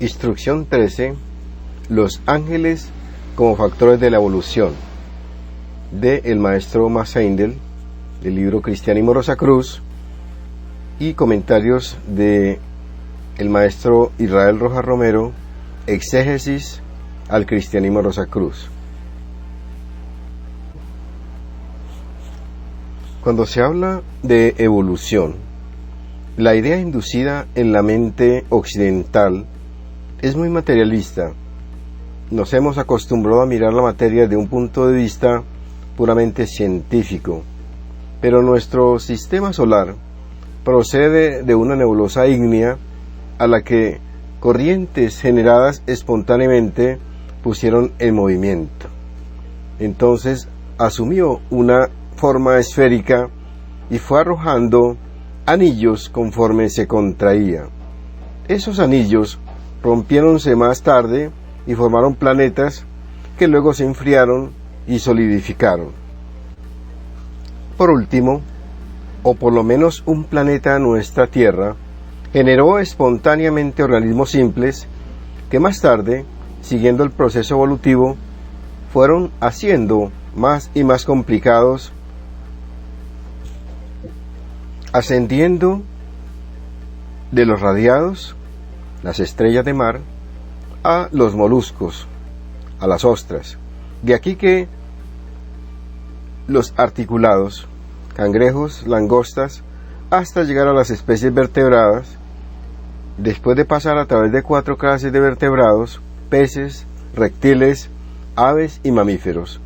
Instrucción 13. Los ángeles como factores de la evolución, de el maestro Max Heindel, del libro Cristianismo Rosacruz, y comentarios de el maestro Israel Rojas Romero, Exégesis al Cristianismo Rosacruz. Cuando se habla de evolución, la idea inducida en la mente occidental es muy materialista. Nos hemos acostumbrado a mirar la materia desde un punto de vista puramente científico, pero nuestro sistema solar procede de una nebulosa ígnea a la que corrientes generadas espontáneamente pusieron en movimiento. Entonces asumió una forma esférica y fue arrojando anillos conforme se contraía. Esos anillos rompiéronse más tarde y formaron planetas que luego se enfriaron y solidificaron. Por último, o por lo menos un planeta, nuestra Tierra, generó espontáneamente organismos simples que más tarde, siguiendo el proceso evolutivo, fueron haciendo más y más complicados, ascendiendo de los radiados, las estrellas de mar, a los moluscos, a las ostras. De aquí que los articulados, cangrejos, langostas, hasta llegar a las especies vertebradas, después de pasar a través de 4 clases de vertebrados, peces, reptiles, aves y mamíferos.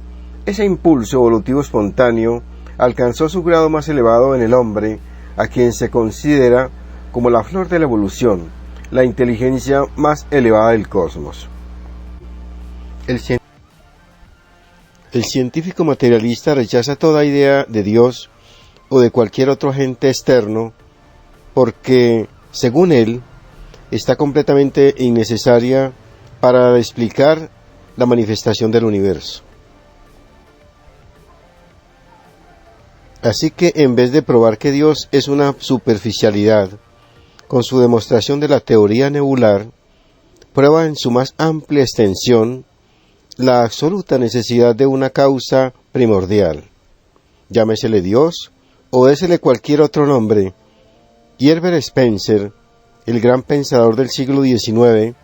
Ese impulso evolutivo espontáneo alcanzó su grado más elevado en el hombre, a quien se considera como la flor de la evolución, la inteligencia más elevada del cosmos. El científico materialista rechaza toda idea de Dios o de cualquier otro agente externo porque, según él, está completamente innecesaria para explicar la manifestación del universo. Así que, en vez de probar que Dios es una superficialidad, con su demostración de la teoría nebular, prueba en su más amplia extensión la absoluta necesidad de una causa primordial. Llámesele Dios o désele cualquier otro nombre. Y Herbert Spencer, el gran pensador del siglo XIX,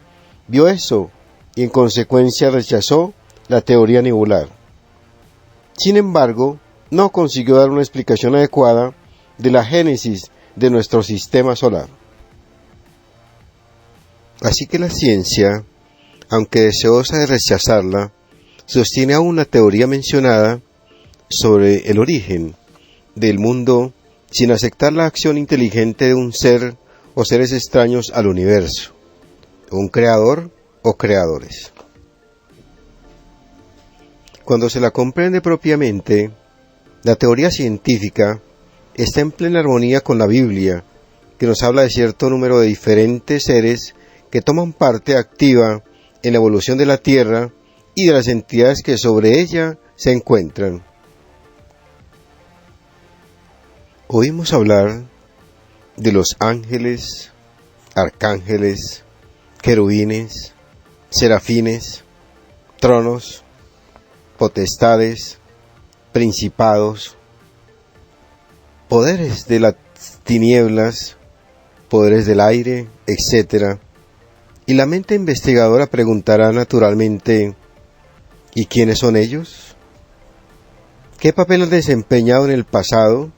vio eso y en consecuencia rechazó la teoría nebular. Sin embargo, no consiguió dar una explicación adecuada de la génesis de nuestro sistema solar. Así que la ciencia, aunque deseosa de rechazarla, sostiene aún la teoría mencionada sobre el origen del mundo sin aceptar la acción inteligente de un ser o seres extraños al universo, un creador o creadores. Cuando se la comprende propiamente, la teoría científica está en plena armonía con la Biblia, que nos habla de cierto número de diferentes seres que toman parte activa en la evolución de la Tierra y de las entidades que sobre ella se encuentran. Oímos hablar de los ángeles, arcángeles, querubines, serafines, tronos, potestades, principados, poderes de las tinieblas, poderes del aire, etc. Y la mente investigadora preguntará naturalmente, ¿y quiénes son ellos? ¿Qué papel han desempeñado en el pasado?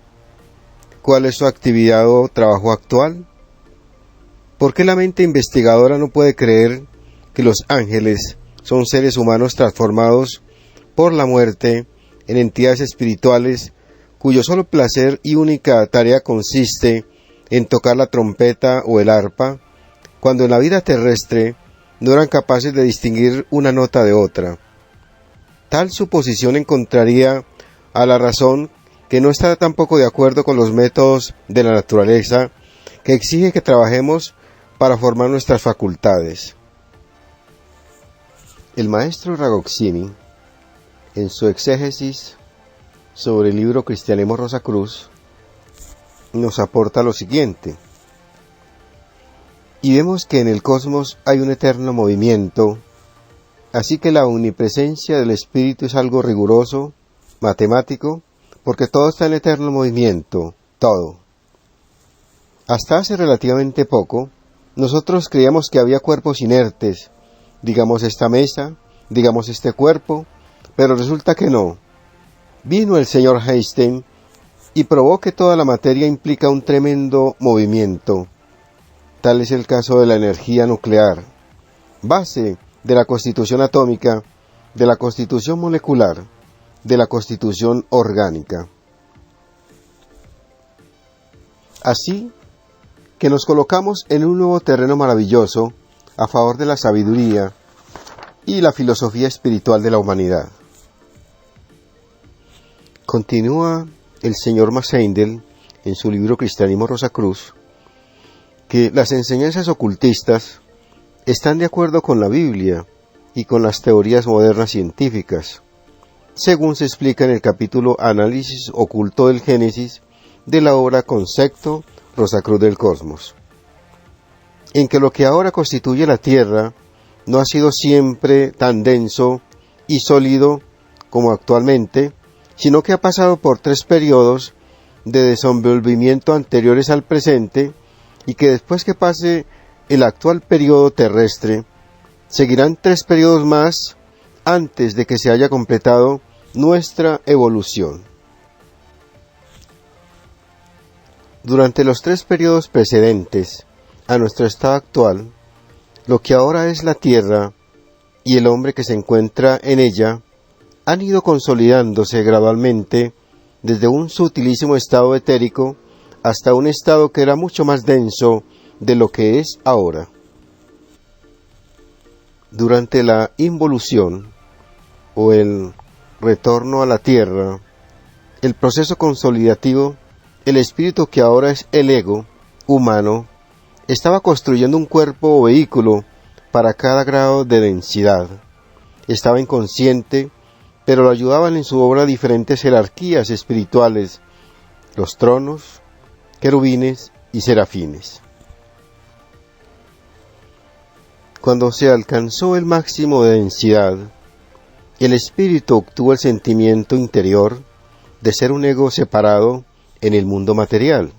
¿Cuál es su actividad o trabajo actual? ¿Por qué la mente investigadora no puede creer que los ángeles son seres humanos transformados por la muerte en entidades espirituales cuyo solo placer y única tarea consiste en tocar la trompeta o el arpa, cuando en la vida terrestre no eran capaces de distinguir una nota de otra? Tal suposición encontraría a la razón que no está tampoco de acuerdo con los métodos de la naturaleza, que exige que trabajemos para formar nuestras facultades. El maestro Ragozzini, en su exégesis sobre el libro Cristianismo Rosacruz, nos aporta lo siguiente: Y vemos que en el cosmos hay un eterno movimiento, así que la omnipresencia del Espíritu es algo riguroso, matemático, porque todo está en eterno movimiento, todo. Hasta hace relativamente poco, nosotros creíamos que había cuerpos inertes, digamos esta mesa, digamos este cuerpo, pero resulta que no. Vino el señor Einstein y probó que toda la materia implica un tremendo movimiento. Tal es el caso de la energía nuclear, base de la constitución atómica, de la constitución molecular, de la constitución orgánica. Así que nos colocamos en un nuevo terreno maravilloso a favor de la sabiduría y la filosofía espiritual de la humanidad. Continúa el señor Masseindel en su libro Cristianismo Rosacruz, que las enseñanzas ocultistas están de acuerdo con la Biblia y con las teorías modernas científicas, según se explica en el capítulo Análisis oculto del Génesis de la obra Concepto Rosacruz del Cosmos, en que lo que ahora constituye la Tierra no ha sido siempre tan denso y sólido como actualmente, sino que ha pasado por 3 periodos de desenvolvimiento anteriores al presente, y que después que pase el actual periodo terrestre, seguirán 3 periodos más antes de que se haya completado nuestra evolución. Durante los 3 periodos precedentes a nuestro estado actual, lo que ahora es la Tierra y el hombre que se encuentra en ella han ido consolidándose gradualmente desde un sutilísimo estado etérico hasta un estado que era mucho más denso de lo que es ahora. Durante la involución o el retorno a la Tierra, el proceso consolidativo, el espíritu que ahora es el ego humano estaba construyendo un cuerpo o vehículo para cada grado de densidad. Estaba inconsciente, pero lo ayudaban en su obra diferentes jerarquías espirituales, los tronos, querubines y serafines. Cuando se alcanzó el máximo de densidad, el espíritu obtuvo el sentimiento interior de ser un ego separado en el mundo material.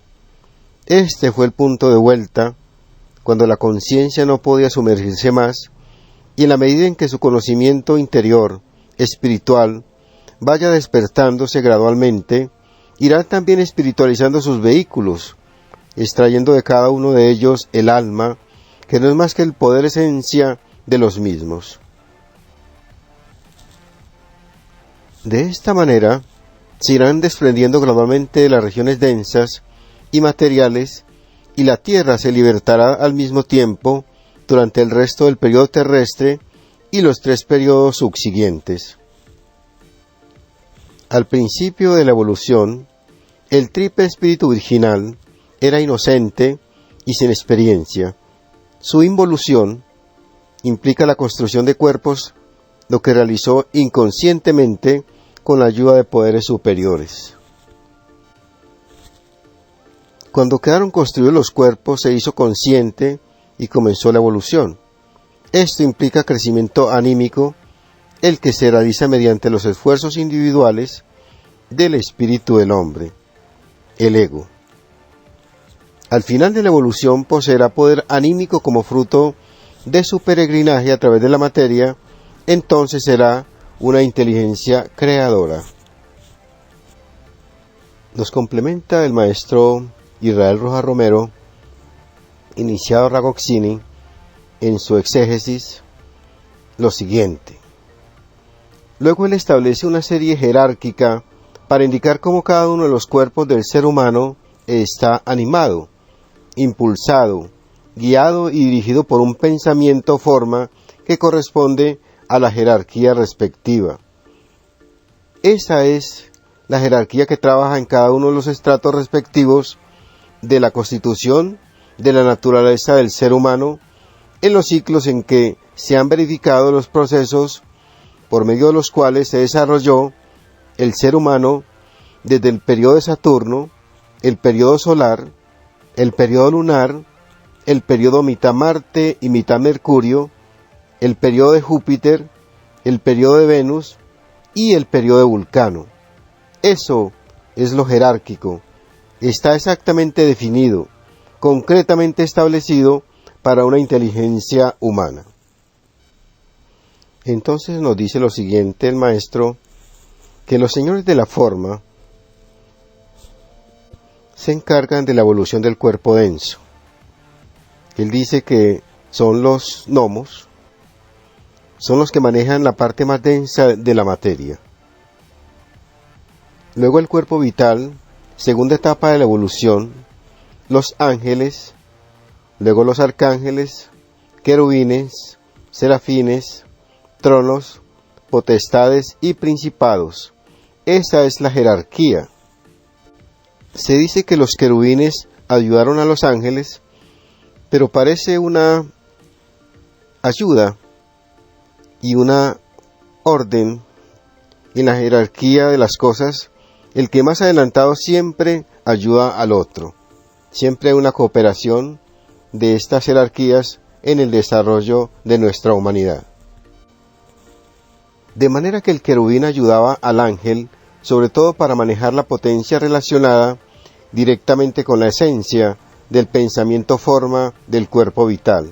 Este fue el punto de vuelta, cuando la conciencia no podía sumergirse más, y en la medida en que su conocimiento interior, espiritual, vaya despertándose gradualmente, irán también espiritualizando sus vehículos, extrayendo de cada uno de ellos el alma, que no es más que el poder esencia de los mismos. De esta manera, se irán desprendiendo gradualmente de las regiones densas y materiales, y la Tierra se libertará al mismo tiempo durante el resto del periodo terrestre y los 3 periodos subsiguientes. Al principio de la evolución, el triple espíritu virginal era inocente y sin experiencia. Su involución implica la construcción de cuerpos, lo que realizó inconscientemente con la ayuda de poderes superiores. Cuando quedaron construidos los cuerpos, se hizo consciente y comenzó la evolución. Esto implica crecimiento anímico, el que se realiza mediante los esfuerzos individuales del espíritu del hombre, el ego. Al final de la evolución poseerá poder anímico como fruto de su peregrinaje a través de la materia, entonces será una inteligencia creadora. Nos complementa el maestro Israel Rojas Romero, iniciado Ragozzini, en su exégesis, lo siguiente. Luego él establece una serie jerárquica para indicar cómo cada uno de los cuerpos del ser humano está animado, impulsado, guiado y dirigido por un pensamiento o forma que corresponde a la jerarquía respectiva. Esa es la jerarquía que trabaja en cada uno de los estratos respectivos de la constitución de la naturaleza del ser humano, en los ciclos en que se han verificado los procesos por medio de los cuales se desarrolló el ser humano desde el periodo de Saturno, el periodo solar, el periodo lunar, el periodo mitad Marte y mitad Mercurio, el periodo de Júpiter, el periodo de Venus y el periodo de Vulcano. Eso es lo jerárquico. Está exactamente definido, concretamente establecido para una inteligencia humana. Entonces nos dice lo siguiente el maestro, que los señores de la forma se encargan de la evolución del cuerpo denso. Él dice que son los gnomos, son los que manejan la parte más densa de la materia. Luego el cuerpo vital, segunda etapa de la evolución, los ángeles, luego los arcángeles, querubines, serafines, tronos, potestades y principados. Esa es la jerarquía. Se dice que los querubines ayudaron a los ángeles, pero parece una ayuda y una orden en la jerarquía de las cosas. El que más adelantado siempre ayuda al otro. Siempre hay una cooperación de estas jerarquías en el desarrollo de nuestra humanidad. De manera que el querubín ayudaba al ángel, sobre todo para manejar la potencia relacionada directamente con la esencia del pensamiento forma del cuerpo vital.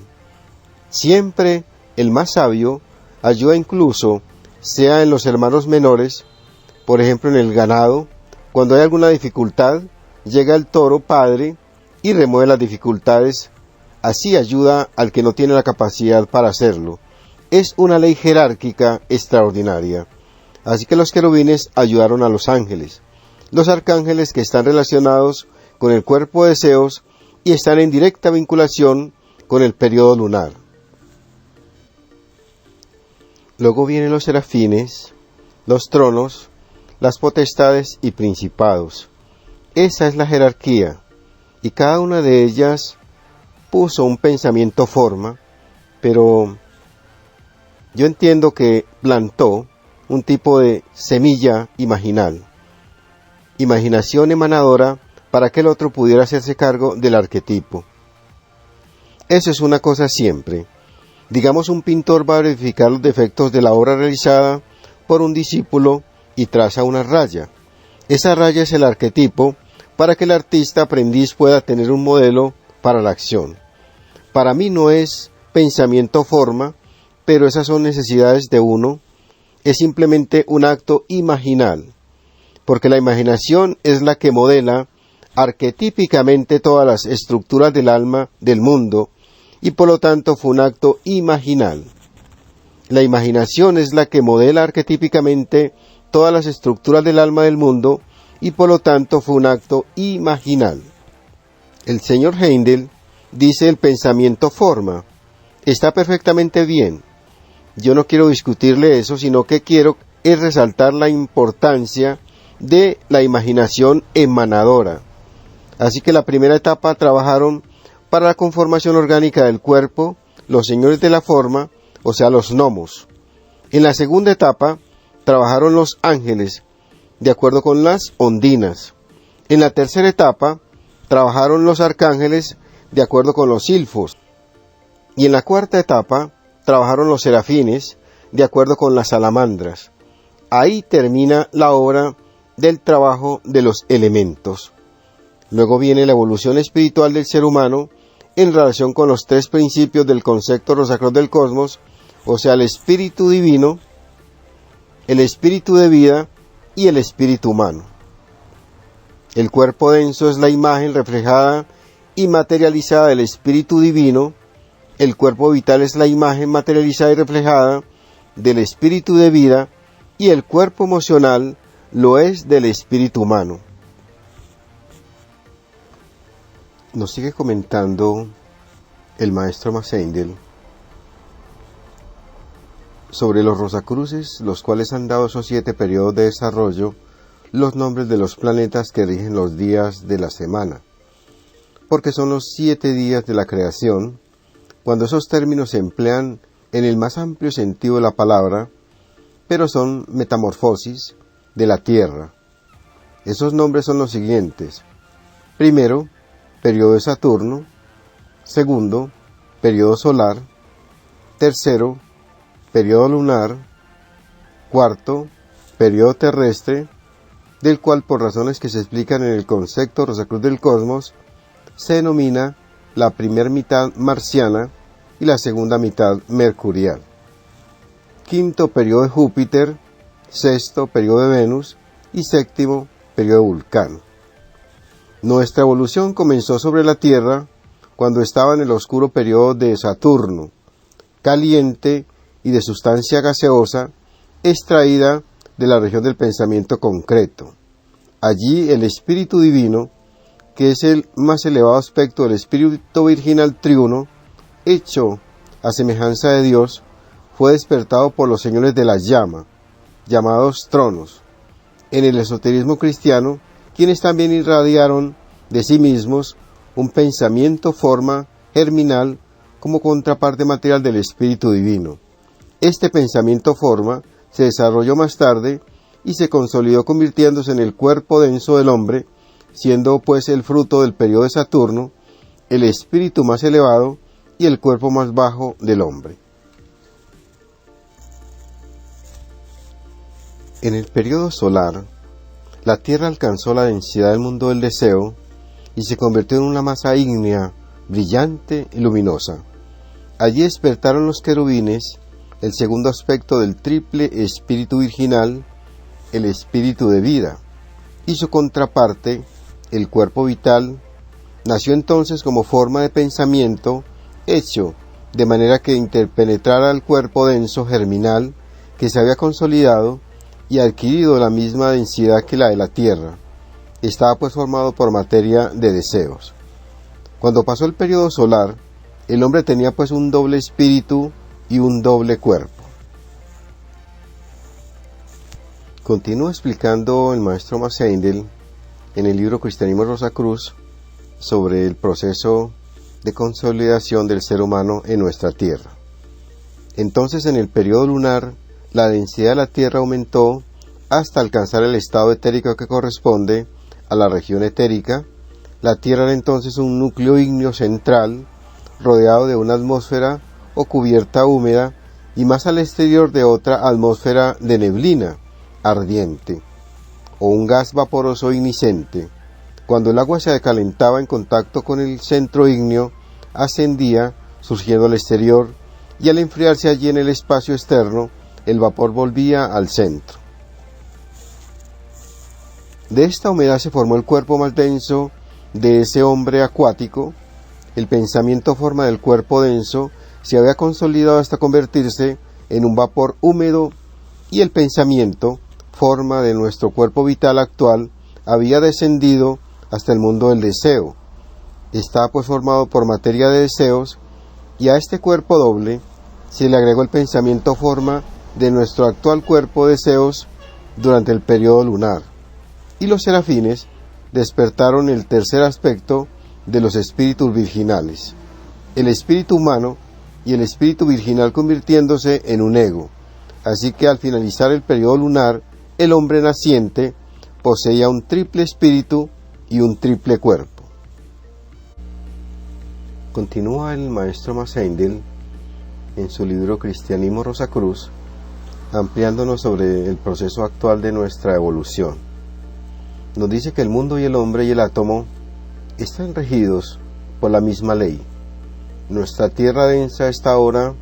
Siempre el más sabio ayuda incluso, sea en los hermanos menores, por ejemplo en el ganado, cuando hay alguna dificultad, llega el toro padre y remueve las dificultades, así ayuda al que no tiene la capacidad para hacerlo. Es una ley jerárquica extraordinaria. Así que los querubines ayudaron a los ángeles, los arcángeles que están relacionados con el cuerpo de deseos y están en directa vinculación con el periodo lunar. Luego vienen los serafines, los tronos, las potestades y principados. Esa es la jerarquía, y cada una de ellas puso un pensamiento forma, pero yo entiendo que plantó un tipo de semilla imaginal, imaginación emanadora para que el otro pudiera hacerse cargo del arquetipo. Eso es una cosa siempre. Digamos, un pintor va a verificar los defectos de la obra realizada por un discípulo y traza una raya. Esa raya es el arquetipo para que el artista aprendiz pueda tener un modelo para la acción. Para mí no es pensamiento forma, pero esas son necesidades de uno, es simplemente un acto imaginal, porque la imaginación es la que modela arquetípicamente todas las estructuras del alma del mundo, y por lo tanto fue un acto imaginal. La imaginación es la que modela arquetípicamente todas las estructuras del alma del mundo, y por lo tanto fue un acto imaginal. El señor Heindel dice el pensamiento forma. Está perfectamente bien. Yo no quiero discutirle eso, sino que quiero es resaltar la importancia de la imaginación emanadora. Así que la primera etapa trabajaron para la conformación orgánica del cuerpo, los señores de la forma, o sea, los gnomos. En la segunda etapa trabajaron los ángeles, de acuerdo con las ondinas. En la tercera etapa trabajaron los arcángeles, de acuerdo con los silfos. Y en la cuarta etapa trabajaron los serafines, de acuerdo con las salamandras. Ahí termina la obra del trabajo de los elementos. Luego viene la evolución espiritual del ser humano en relación con los tres principios del concepto rosacruz del cosmos, o sea, el espíritu divino, el espíritu de vida y el espíritu humano. El cuerpo denso es la imagen reflejada y materializada del espíritu divino. El cuerpo vital es la imagen materializada y reflejada del espíritu de vida, y el cuerpo emocional lo es del espíritu humano. Nos sigue comentando el maestro Heindel sobre los rosacruces, los cuales han dado esos 7 periodos de desarrollo, los nombres de los planetas que rigen los días de la semana, porque son los 7 días de la creación, cuando esos términos se emplean en el más amplio sentido de la palabra, pero son metamorfosis de la Tierra. Esos nombres son los siguientes. Primero, periodo de Saturno. Segundo, periodo solar. Tercero, periodo lunar. Cuarto, periodo terrestre, del cual, por razones que se explican en el concepto Rosacruz del Cosmos, se denomina la primera mitad marciana y la segunda mitad mercurial. Quinto, periodo de Júpiter. Sexto, periodo de Venus. Y séptimo, periodo de Vulcano. Nuestra evolución comenzó sobre la Tierra cuando estaba en el oscuro periodo de Saturno, caliente y de sustancia gaseosa, extraída de la región del pensamiento concreto. Allí el Espíritu Divino, que es el más elevado aspecto del Espíritu Virginal Triuno, hecho a semejanza de Dios, fue despertado por los señores de la llama, llamados tronos, en el esoterismo cristiano, quienes también irradiaron de sí mismos un pensamiento forma germinal como contraparte material del Espíritu Divino. Este pensamiento forma se desarrolló más tarde y se consolidó convirtiéndose en el cuerpo denso del hombre, siendo pues el fruto del periodo de Saturno, el espíritu más elevado y el cuerpo más bajo del hombre. En el periodo solar, la Tierra alcanzó la densidad del mundo del deseo y se convirtió en una masa ígnea, brillante y luminosa. Allí despertaron los querubines, el segundo aspecto del triple espíritu virginal, el espíritu de vida, y su contraparte, el cuerpo vital, nació entonces como forma de pensamiento, hecho de manera que interpenetrara el cuerpo denso germinal que se había consolidado y adquirido la misma densidad que la de la Tierra. Estaba pues formado por materia de deseos. Cuando pasó el periodo solar, el hombre tenía pues un doble espíritu y un doble cuerpo. Continúa explicando el maestro Maceindel en el libro Cristianismo Rosacruz sobre el proceso de consolidación del ser humano en nuestra Tierra. Entonces, en el periodo lunar, la densidad de la Tierra aumentó hasta alcanzar el estado etérico que corresponde a la región etérica. La Tierra era entonces un núcleo ígneo central, rodeado de una atmósfera o cubierta húmeda, y más al exterior de otra atmósfera de neblina ardiente, o un gas vaporoso igniscente. Cuando el agua se calentaba en contacto con el centro ígneo, ascendía, surgiendo al exterior, y al enfriarse allí en el espacio externo, el vapor volvía al centro. De esta humedad se formó el cuerpo más denso de ese hombre acuático. El pensamiento forma del cuerpo denso se había consolidado hasta convertirse en un vapor húmedo, y el pensamiento, forma de nuestro cuerpo vital actual, había descendido hasta el mundo del deseo. Estaba pues formado por materia de deseos, y a este cuerpo doble se le agregó el pensamiento forma de nuestro actual cuerpo de deseos durante el periodo lunar. Y los serafines despertaron el tercer aspecto de los espíritus virginales, el espíritu humano y el espíritu virginal, convirtiéndose en un ego. Así que al finalizar el periodo lunar, el hombre naciente poseía un triple espíritu y un triple cuerpo. Continúa el maestro Maceindel en su libro Cristianismo Rosacruz, ampliándonos sobre el proceso actual de nuestra evolución. Nos dice que el mundo y el hombre y el átomo están regidos por la misma ley. Nuestra Tierra densa está ahora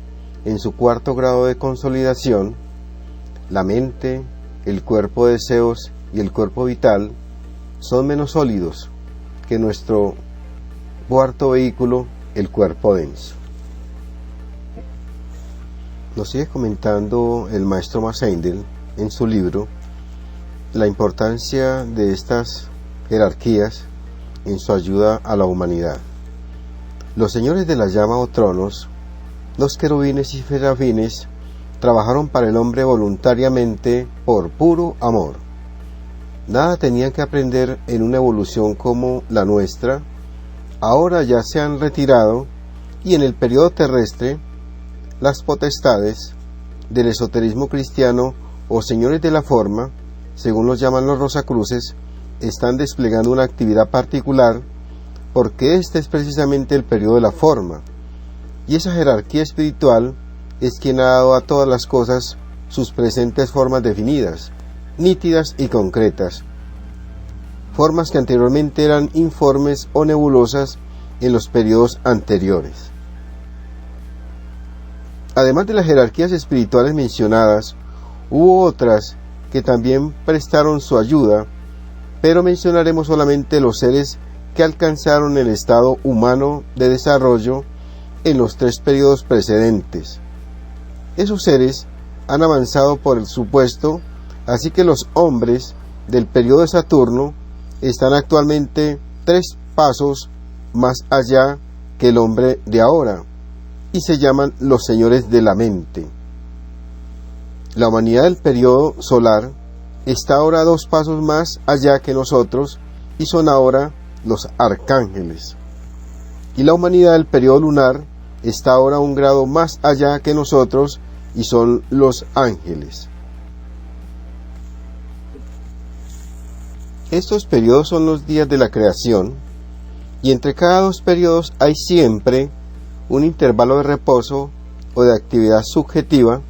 en su cuarto grado de consolidación. La mente, el cuerpo de deseos y el cuerpo vital son menos sólidos que nuestro cuarto vehículo, el cuerpo denso. Nos sigue comentando el maestro Maceindel en su libro la importancia de estas jerarquías en su ayuda a la humanidad. Los señores de la llama o tronos, los querubines y serafines, trabajaron para el hombre voluntariamente por puro amor. Nada tenían que aprender en una evolución como la nuestra. Ahora ya se han retirado, y en el periodo terrestre, las potestades del esoterismo cristiano o señores de la forma, según los llaman los Rosacruces, están desplegando una actividad particular porque este es precisamente el periodo de la forma, y esa jerarquía espiritual es quien ha dado a todas las cosas sus presentes formas definidas, nítidas y concretas, formas que anteriormente eran informes o nebulosas en los periodos anteriores. Además de las jerarquías espirituales mencionadas, hubo otras que también prestaron su ayuda, pero mencionaremos solamente los seres que alcanzaron el estado humano de desarrollo en los 3 periodos precedentes. Esos seres han avanzado por el supuesto, así que los hombres del periodo de Saturno están actualmente 3 pasos más allá que el hombre de ahora, y se llaman los señores de la mente. La humanidad del periodo solar está ahora 2 pasos más allá que nosotros, y son ahora los arcángeles. Y la humanidad del periodo lunar está ahora 1 grado más allá que nosotros, y son los ángeles. Estos periodos son los días de la creación, y entre cada 2 periodos hay siempre un intervalo de reposo o de actividad subjetiva,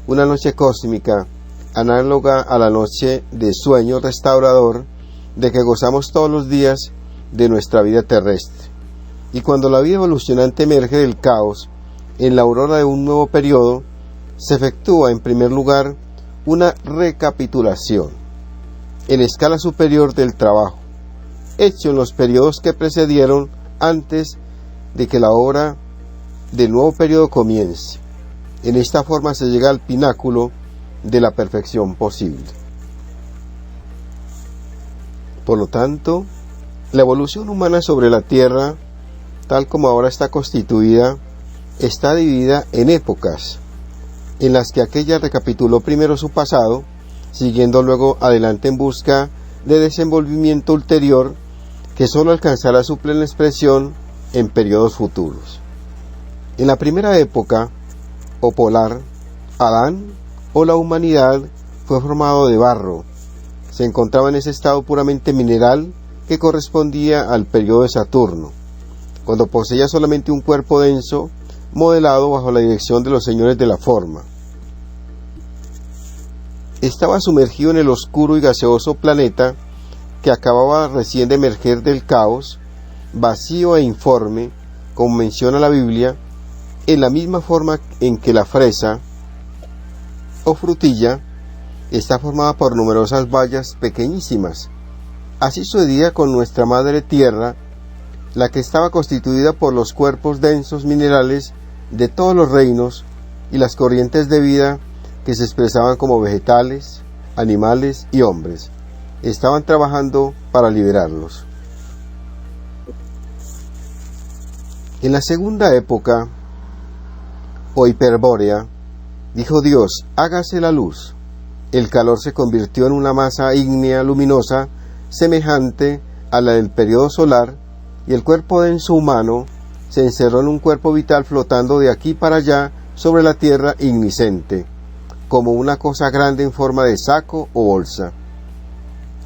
una noche cósmica, análoga a la noche de sueño restaurador de que gozamos todos los días de nuestra vida terrestre. Y cuando la vida evolucionante emerge del caos, en la aurora de un nuevo periodo, se efectúa en primer lugar una recapitulación en escala superior del trabajo, hecho en los periodos que precedieron antes de que la obra del nuevo periodo comience. En esta forma se llega al pináculo de la perfección posible. Por lo tanto, la evolución humana sobre la Tierra, tal como ahora está constituida, está dividida en épocas, en las que aquella recapituló primero su pasado, siguiendo luego adelante en busca de desenvolvimiento ulterior que sólo alcanzará su plena expresión en periodos futuros. En la primera época, o polar, Adán, o la humanidad, fue formado de barro. Se encontraba en ese estado puramente mineral que correspondía al periodo de Saturno, cuando poseía solamente un cuerpo denso, modelado bajo la dirección de los señores de la forma. Estaba sumergido en el oscuro y gaseoso planeta que acababa recién de emerger del caos, vacío e informe, como menciona la Biblia, en la misma forma en que la fresa o frutilla está formada por numerosas bayas pequeñísimas. Así sucedía con nuestra madre tierra, la que estaba constituida por los cuerpos densos minerales de todos los reinos y las corrientes de vida que se expresaban como vegetales, animales y hombres. Estaban trabajando para liberarlos. En la segunda época, o hiperbórea, dijo Dios: hágase la luz. El calor se convirtió en una masa ígnea luminosa semejante a la del periodo solar, y el cuerpo denso humano se encerró en un cuerpo vital flotando de aquí para allá sobre la tierra igniscente, como una cosa grande en forma de saco o bolsa.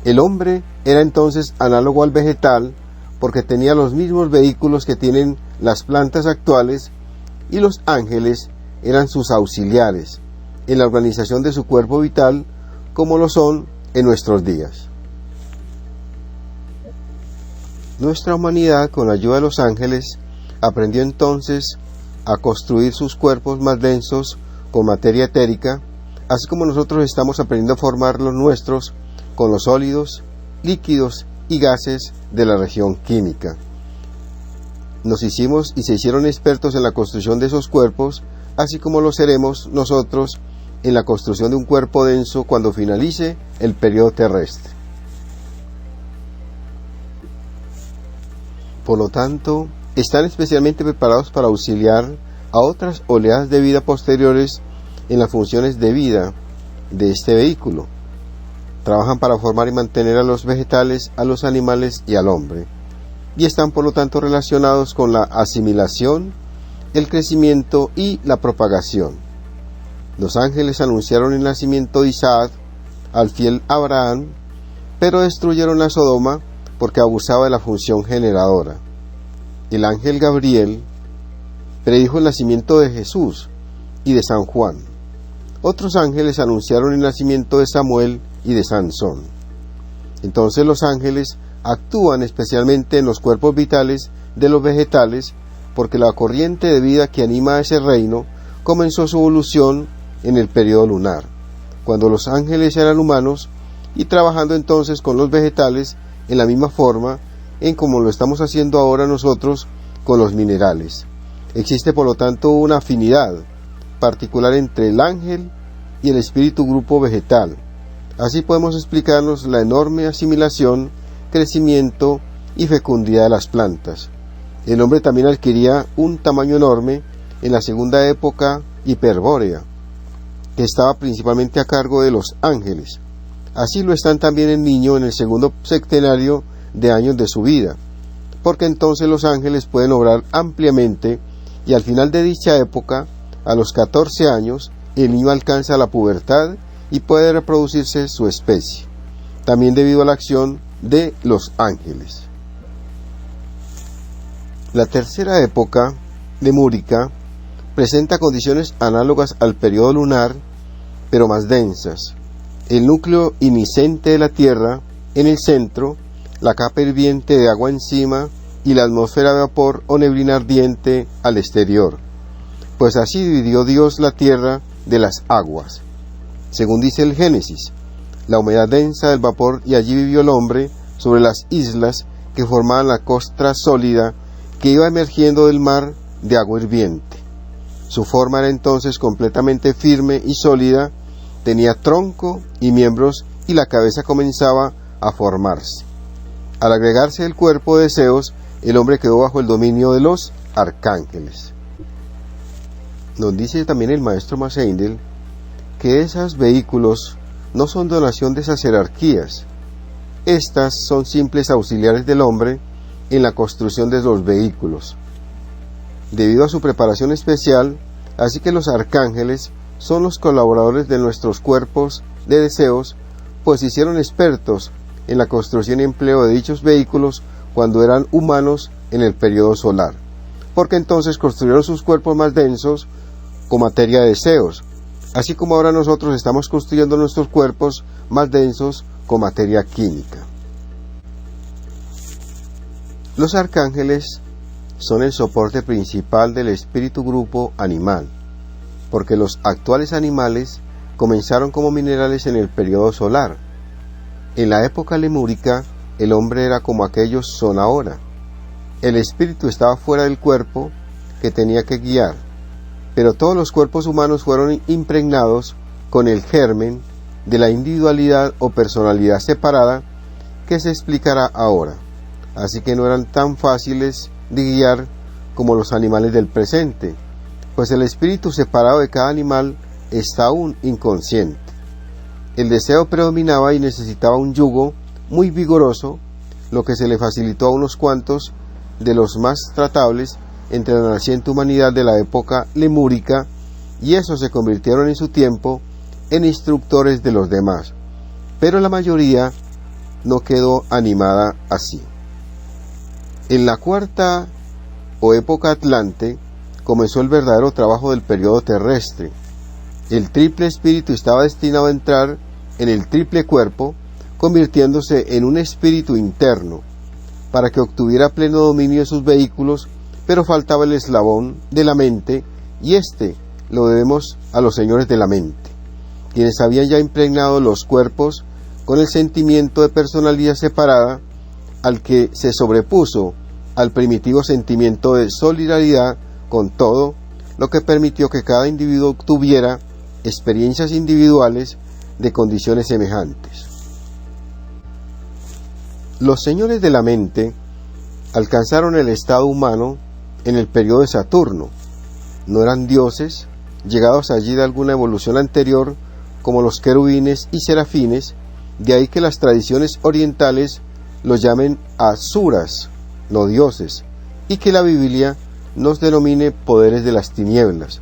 El hombre era entonces análogo al vegetal, porque tenía los mismos vehículos que tienen las plantas actuales, y los ángeles eran sus auxiliares en la organización de su cuerpo vital, como lo son en nuestros días. Nuestra humanidad, con la ayuda de los ángeles, aprendió entonces a construir sus cuerpos más densos con materia etérica, así como nosotros estamos aprendiendo a formar los nuestros con los sólidos, líquidos y gases de la región química. Nos hicimos y se hicieron expertos en la construcción de esos cuerpos, así como lo seremos nosotros en la construcción de un cuerpo denso cuando finalice el periodo terrestre. Por lo tanto, están especialmente preparados para auxiliar a otras oleadas de vida posteriores en las funciones de vida de este vehículo. Trabajan para formar y mantener a los vegetales, a los animales y al hombre, y están por lo tanto relacionados con la asimilación, el crecimiento y la propagación. Los ángeles anunciaron el nacimiento de Isaac al fiel Abraham, pero destruyeron a Sodoma porque abusaba de la función generadora. el ángel Gabriel predijo el nacimiento de Jesús y de San Juan. Otros ángeles anunciaron el nacimiento de Samuel y de Sansón. Entonces los ángeles actúan especialmente en los cuerpos vitales de los vegetales, porque la corriente de vida que anima a ese reino comenzó su evolución en el periodo lunar, cuando los ángeles eran humanos, y trabajando entonces con los vegetales en la misma forma en como lo estamos haciendo ahora nosotros con los minerales. Existe por lo tanto una afinidad particular entre el ángel y el espíritu grupo vegetal. Así podemos explicarnos la enorme asimilación, crecimiento y fecundidad de las plantas. El hombre también adquiría un tamaño enorme en la segunda época hiperbórea, que estaba principalmente a cargo de los ángeles. Así lo están también el niño en el segundo septenario de años de su vida, porque entonces los ángeles pueden obrar ampliamente, y al final de dicha época, a los 14 años, el niño alcanza la pubertad y puede reproducirse su especie, también debido a la acción de los ángeles. La tercera época, lemúrica, presenta condiciones análogas al periodo lunar, pero más densas. El núcleo iniscente de la Tierra en el centro, la capa hirviente de agua encima y la atmósfera de vapor o neblina ardiente al exterior. Pues así dividió Dios la tierra de las aguas. Según dice el Génesis, la humedad densa del vapor, y allí vivió el hombre sobre las islas que formaban la costra sólida que iba emergiendo del mar de agua hirviente. Su forma era entonces completamente firme y sólida, tenía tronco y miembros, y la cabeza comenzaba a formarse. Al agregarse el cuerpo de Zeus, el hombre quedó bajo el dominio de los arcángeles. Nos dice también el maestro Masseindel que esos vehículos no son donación de esas jerarquías. Estas son simples auxiliares del hombre en la construcción de los vehículos, debido a su preparación especial. Así que los arcángeles son los colaboradores de nuestros cuerpos de deseos, pues se hicieron expertos en la construcción y empleo de dichos vehículos cuando eran humanos en el periodo solar, porque entonces construyeron sus cuerpos más densos con materia de deseos, así como ahora nosotros estamos construyendo nuestros cuerpos más densos con materia química. Los arcángeles son el soporte principal del espíritu grupo animal, porque los actuales animales comenzaron como minerales en el periodo solar. En la época lemúrica, el hombre era como aquellos son ahora. El espíritu estaba fuera del cuerpo que tenía que guiar, pero todos los cuerpos humanos fueron impregnados con el germen de la individualidad o personalidad separada que se explicará ahora. Así que no eran tan fáciles de guiar como los animales del presente, pues el espíritu separado de cada animal está aún inconsciente. El deseo predominaba y necesitaba un yugo muy vigoroso, lo que se le facilitó a unos cuantos de los más tratables entre la naciente humanidad de la época lemúrica, y esos se convirtieron en su tiempo en instructores de los demás, pero la mayoría no quedó animada así. En la cuarta o época atlante comenzó el verdadero trabajo del periodo terrestre. El triple espíritu estaba destinado a entrar en el triple cuerpo, convirtiéndose en un espíritu interno, para que obtuviera pleno dominio de sus vehículos, pero faltaba el eslabón de la mente, y este lo debemos a los señores de la mente, quienes habían ya impregnado los cuerpos con el sentimiento de personalidad separada, al que se sobrepuso al primitivo sentimiento de solidaridad con todo, lo que permitió que cada individuo tuviera experiencias individuales de condiciones semejantes. Los señores de la mente alcanzaron el estado humano en el periodo de Saturno. No eran dioses, llegados allí de alguna evolución anterior, como los querubines y serafines, de ahí que las tradiciones orientales los llamen asuras, no dioses, y que la Biblia nos denomine poderes de las tinieblas,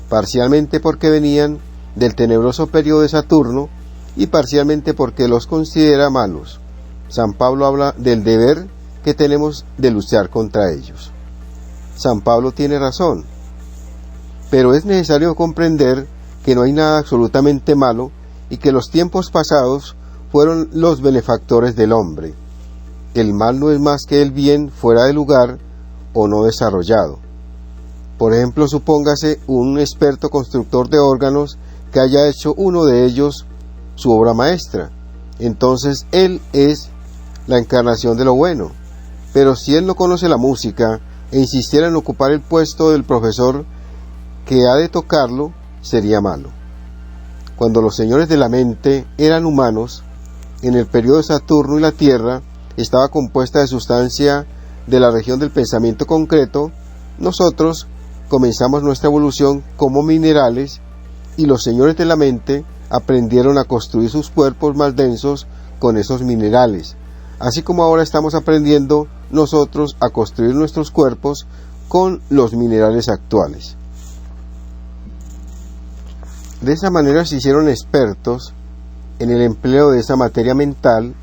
parcialmente porque venían del tenebroso periodo de Saturno y parcialmente porque los considera malos. San Pablo habla del deber que tenemos de luchar contra ellos. San Pablo tiene razón. Pero es necesario comprender que no hay nada absolutamente malo y que los tiempos pasados fueron los benefactores del hombre. El mal no es más que el bien fuera de lugar o no desarrollado. Por ejemplo, supóngase un experto constructor de órganos que haya hecho uno de ellos su obra maestra. Entonces él es la encarnación de lo bueno. Pero si él no conoce la música e insistiera en ocupar el puesto del profesor que ha de tocarlo, sería malo. Cuando los señores de la mente eran humanos, en el periodo de Saturno y la Tierra estaba compuesta de sustancia de la región del pensamiento concreto, nosotros comenzamos nuestra evolución como minerales y los señores de la mente aprendieron a construir sus cuerpos más densos con esos minerales, así como ahora estamos aprendiendo nosotros a construir nuestros cuerpos con los minerales actuales. De esa manera se hicieron expertos en el empleo de esa materia mental,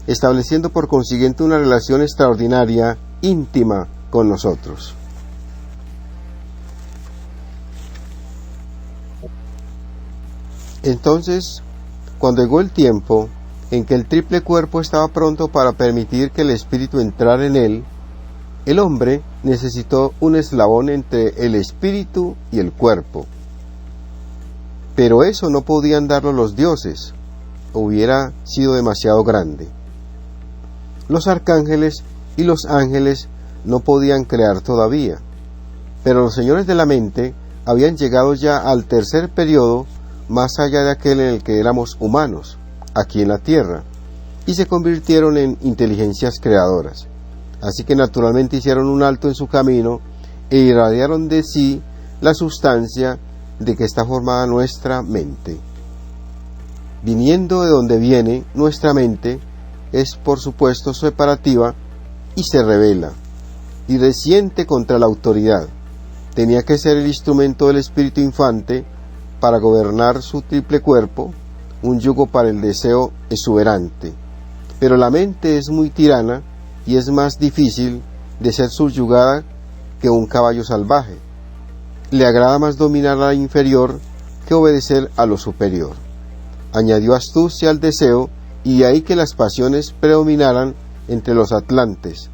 estableciendo por consiguiente una relación extraordinaria, íntima con nosotros. Entonces, cuando llegó el tiempo en que el triple cuerpo estaba pronto para permitir que el espíritu entrara en él, el hombre necesitó un eslabón entre el espíritu y el cuerpo. Pero eso no podían darlo los dioses, hubiera sido demasiado grande. Los arcángeles y los ángeles no podían crear todavía, pero los señores de la mente habían llegado ya al tercer periodo más allá de aquel en el que éramos humanos, aquí en la tierra, y se convirtieron en inteligencias creadoras. Así que naturalmente hicieron un alto en su camino e irradiaron de sí la sustancia de que está formada nuestra mente. Viniendo de donde viene nuestra mente, es por supuesto separativa y se rebela, y resiente contra la autoridad. Tenía que ser el instrumento del espíritu infante para gobernar su triple cuerpo, un yugo para el deseo exuberante. Pero la mente es muy tirana y es más difícil de ser subyugada que un caballo salvaje. Le agrada más dominar a la inferior que obedecer a lo superior. Añadió astucia al deseo y de ahí que las pasiones predominaran entre los atlantes.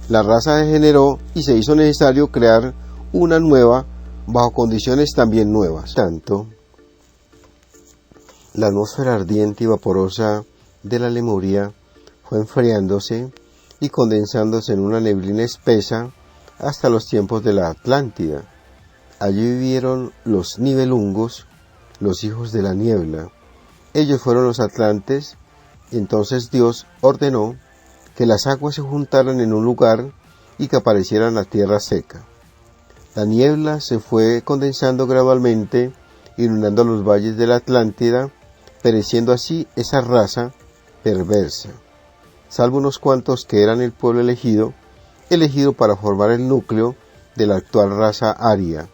La raza degeneró y se hizo necesario crear una nueva bajo condiciones también nuevas. Tanto, la atmósfera ardiente y vaporosa de la Lemuria fue enfriándose y condensándose en una neblina espesa hasta los tiempos de la Atlántida. Allí vivieron los Nibelungos, los hijos de la niebla. Ellos fueron los atlantes. Entonces Dios ordenó que las aguas se juntaran en un lugar y que apareciera la tierra seca. La niebla se fue condensando gradualmente, inundando los valles de la Atlántida, pereciendo así esa raza perversa, salvo unos cuantos que eran el pueblo elegido para formar el núcleo de la actual raza aria,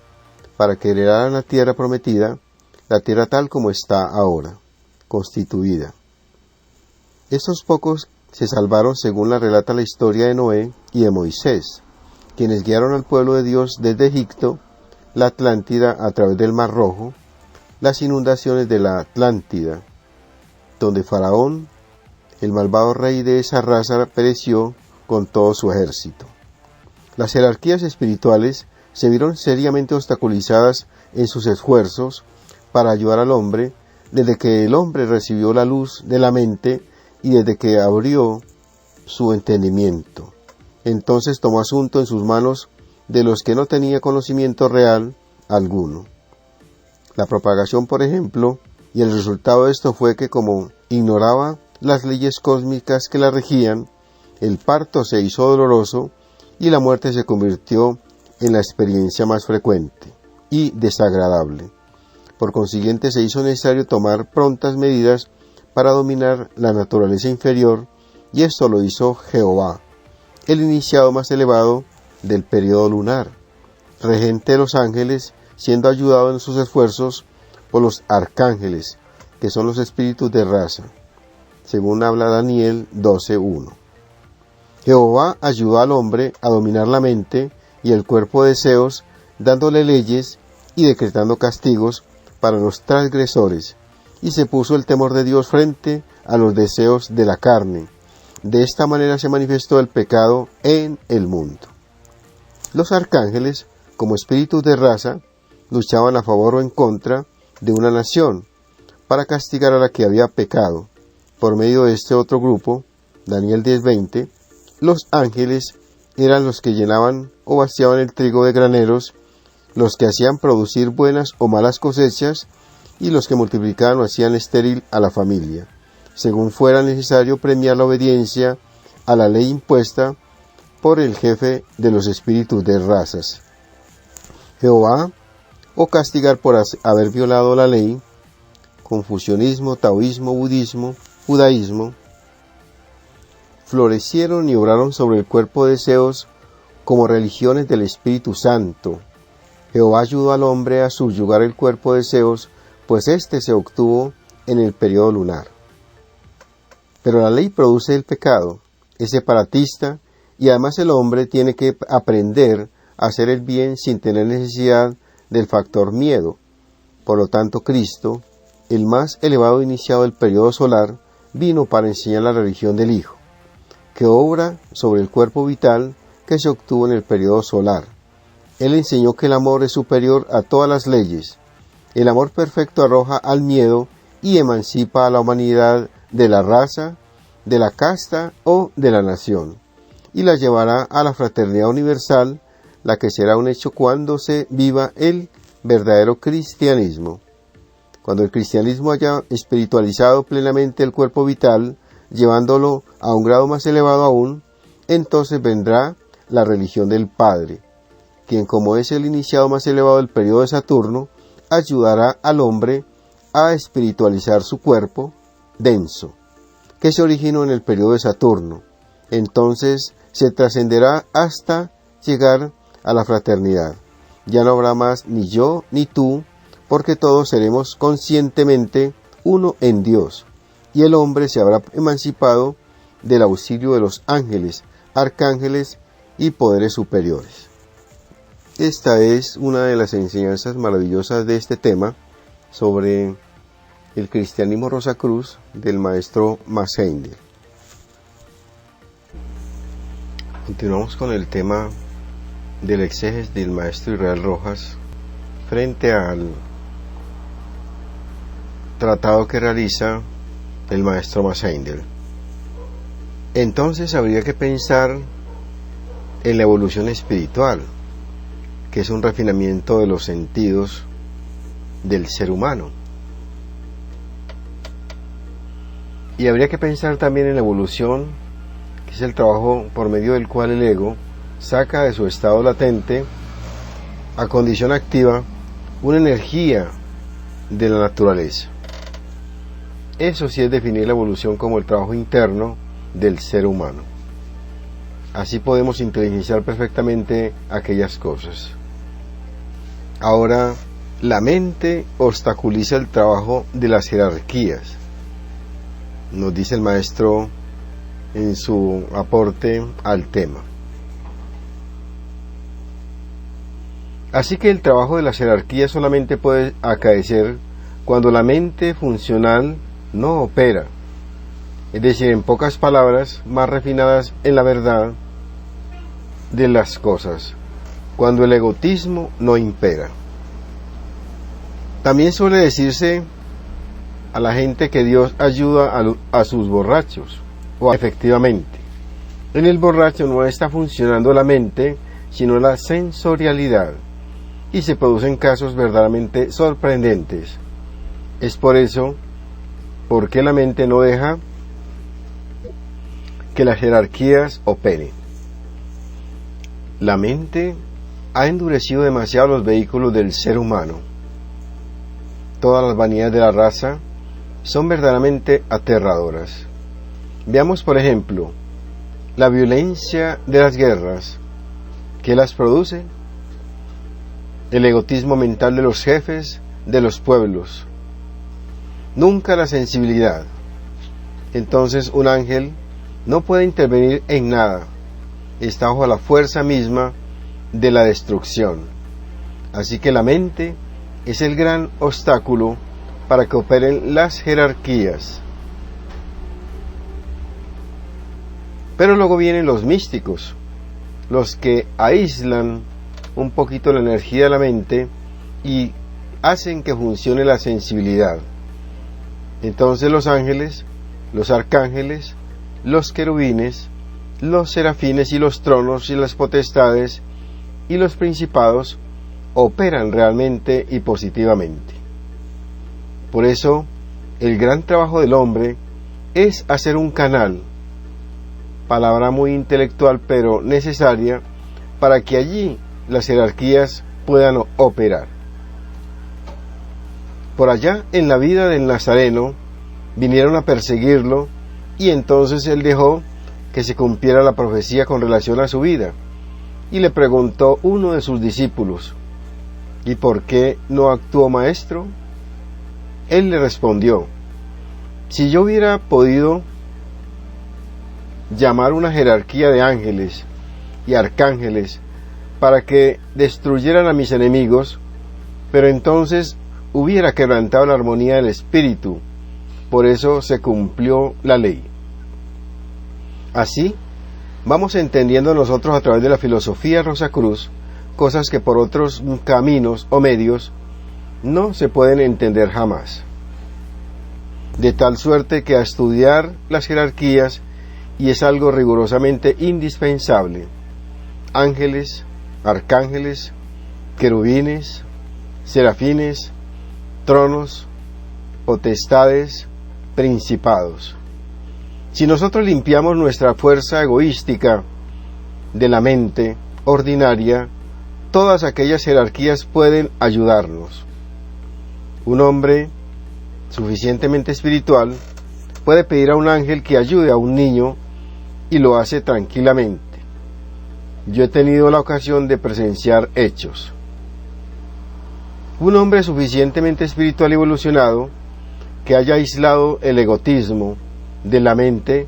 para que heredaran la tierra prometida, la tierra tal como está ahora, constituida. Estos pocos se salvaron según la relata la historia de Noé y de Moisés, quienes guiaron al pueblo de Dios desde Egipto, la Atlántida a través del Mar Rojo, las inundaciones de la Atlántida, donde Faraón, el malvado rey de esa raza, pereció con todo su ejército. Las jerarquías espirituales se vieron seriamente obstaculizadas en sus esfuerzos para ayudar al hombre desde que el hombre recibió la luz de la mente y desde que abrió su entendimiento. Entonces tomó asunto en sus manos de los que no tenía conocimiento real alguno. La propagación, por ejemplo, y el resultado de esto fue que como ignoraba las leyes cósmicas que la regían, el parto se hizo doloroso y la muerte se convirtió en la experiencia más frecuente y desagradable. Por consiguiente, se hizo necesario tomar prontas medidas para dominar la naturaleza inferior, y esto lo hizo Jehová, el iniciado más elevado del periodo lunar, regente de los ángeles, siendo ayudado en sus esfuerzos por los arcángeles, que son los espíritus de raza, según habla Daniel 12:1. Jehová ayudó al hombre a dominar la mente y el cuerpo de Zeus, dándole leyes y decretando castigos para los transgresores, y se puso el temor de Dios frente a los deseos de la carne. De esta manera se manifestó el pecado en el mundo. Los arcángeles, como espíritus de raza, luchaban a favor o en contra de una nación, para castigar a la que había pecado. Por medio de este otro grupo, Daniel 10:20, los ángeles eran los que llenaban o vaciaban el trigo de graneros, los que hacían producir buenas o malas cosechas, y los que multiplicaban o hacían estéril a la familia, según fuera necesario premiar la obediencia a la ley impuesta por el jefe de los espíritus de razas. Jehová, o castigar por haber violado la ley, confucianismo, taoísmo, budismo, judaísmo, florecieron y obraron sobre el cuerpo de Zeus como religiones del Espíritu Santo. Jehová ayudó al hombre a subyugar el cuerpo de Zeus, pues éste se obtuvo en el periodo lunar. Pero la ley produce el pecado, es separatista, y además el hombre tiene que aprender a hacer el bien sin tener necesidad del factor miedo. Por lo tanto, Cristo, el más elevado iniciado del periodo solar, vino para enseñar la religión del Hijo, que obra sobre el cuerpo vital que se obtuvo en el periodo solar. Él enseñó que el amor es superior a todas las leyes. El amor perfecto arroja al miedo y emancipa a la humanidad de la raza, de la casta o de la nación, y la llevará a la fraternidad universal, la que será un hecho cuando se viva el verdadero cristianismo. Cuando el cristianismo haya espiritualizado plenamente el cuerpo vital, llevándolo a un grado más elevado aún, entonces vendrá la religión del Padre, quien, como es el iniciado más elevado del periodo de Saturno, ayudará al hombre a espiritualizar su cuerpo denso, que se originó en el periodo de Saturno. Entonces se trascenderá hasta llegar a la fraternidad. Ya no habrá más ni yo ni tú, porque todos seremos conscientemente uno en Dios, y el hombre se habrá emancipado del auxilio de los ángeles, arcángeles y poderes superiores. Esta es una de las enseñanzas maravillosas de este tema sobre el cristianismo Rosacruz del maestro Max Heindel. Continuamos con el tema del exégesis del maestro Israel Rojas frente al tratado que realiza el maestro Max Heindel. Entonces habría que pensar en la evolución espiritual, que es un refinamiento de los sentidos del ser humano. Y habría que pensar también en la evolución, que es el trabajo por medio del cual el ego saca de su estado latente a condición activa una energía de la naturaleza. Eso sí es definir la evolución como el trabajo interno del ser humano. Así podemos inteligenciar perfectamente aquellas cosas. Ahora, la mente obstaculiza el trabajo de las jerarquías, nos dice el maestro en su aporte al tema. Así que el trabajo de las jerarquías solamente puede acaecer cuando la mente funcional no opera, es decir, en pocas palabras, más refinadas en la verdad de las cosas, cuando el egoísmo no impera. También suele decirse a la gente que Dios ayuda a sus borrachos, o efectivamente, en el borracho no está funcionando la mente, sino la sensorialidad, y se producen casos verdaderamente sorprendentes. Es por eso, porque la mente no deja que las jerarquías operen. La mente ha endurecido demasiado los vehículos del ser humano. Todas las vanidades de la raza son verdaderamente aterradoras. Veamos, por ejemplo, la violencia de las guerras. ¿Qué las produce? El egoísmo mental de los jefes de los pueblos. Nunca la sensibilidad. Entonces un ángel no puede intervenir en nada. Está bajo la fuerza misma de la destrucción. Así que la mente es el gran obstáculo para que operen las jerarquías. Pero luego vienen los místicos, los que aíslan un poquito la energía de la mente y hacen que funcione la sensibilidad. Entonces los ángeles, los arcángeles, los querubines, los serafines y los tronos y las potestades y los principados operan realmente y positivamente. Por eso, el gran trabajo del hombre es hacer un canal, palabra muy intelectual pero necesaria, para que allí las jerarquías puedan operar. Por allá, en la vida del Nazareno, vinieron a perseguirlo y entonces él dejó que se cumpliera la profecía con relación a su vida. Y le preguntó uno de sus discípulos: ¿y por qué no actuó, maestro? Él le respondió: si yo hubiera podido llamar una jerarquía de ángeles y arcángeles para que destruyeran a mis enemigos, pero entonces hubiera quebrantado la armonía del espíritu. Por eso se cumplió la ley. Así, vamos entendiendo nosotros a través de la filosofía Rosacruz cosas que por otros caminos o medios no se pueden entender jamás. De tal suerte que a estudiar las jerarquías, y es algo rigurosamente indispensable, ángeles, arcángeles, querubines, serafines, tronos, potestades, principados. Si nosotros limpiamos nuestra fuerza egoística de la mente ordinaria, todas aquellas jerarquías pueden ayudarnos. Un hombre suficientemente espiritual puede pedir a un ángel que ayude a un niño y lo hace tranquilamente. Yo he tenido la ocasión de presenciar hechos. Un hombre suficientemente espiritual y evolucionado que haya aislado el egotismo de la mente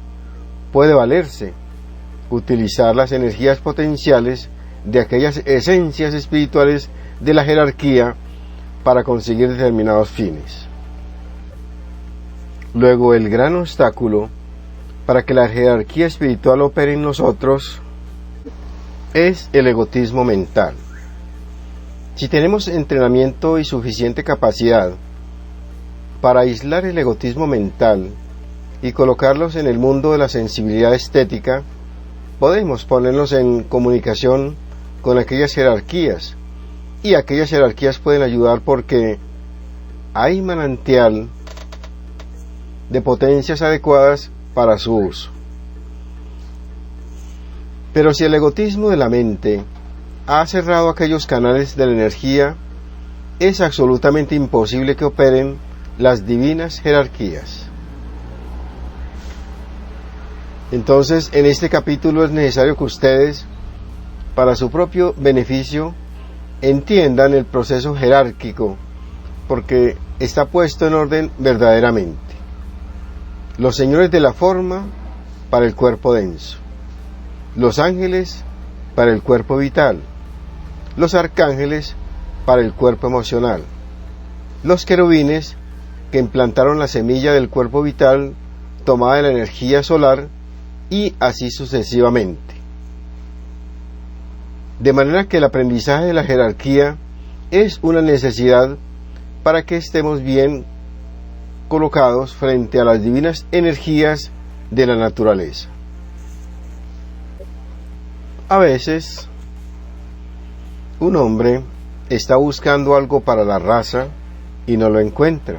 puede valerse, utilizar las energías potenciales de aquellas esencias espirituales de la jerarquía para conseguir determinados fines. Luego, el gran obstáculo para que la jerarquía espiritual opere en nosotros es el egotismo mental. Si tenemos entrenamiento y suficiente capacidad para aislar el egotismo mental y colocarlos en el mundo de la sensibilidad estética, podemos ponernos en comunicación con aquellas jerarquías, y aquellas jerarquías pueden ayudar porque hay manantial de potencias adecuadas para su uso. Pero si el egotismo de la mente ha cerrado aquellos canales de la energía, es absolutamente imposible que operen las divinas jerarquías. Entonces, en este capítulo es necesario que ustedes, para su propio beneficio, entiendan el proceso jerárquico, porque está puesto en orden verdaderamente. Los señores de la forma para el cuerpo denso, los ángeles para el cuerpo vital, los arcángeles para el cuerpo emocional, los querubines que implantaron la semilla del cuerpo vital tomada de la energía solar, y así sucesivamente. De manera que el aprendizaje de la jerarquía es una necesidad para que estemos bien colocados frente a las divinas energías de la naturaleza. A veces, un hombre está buscando algo para la raza y no lo encuentra,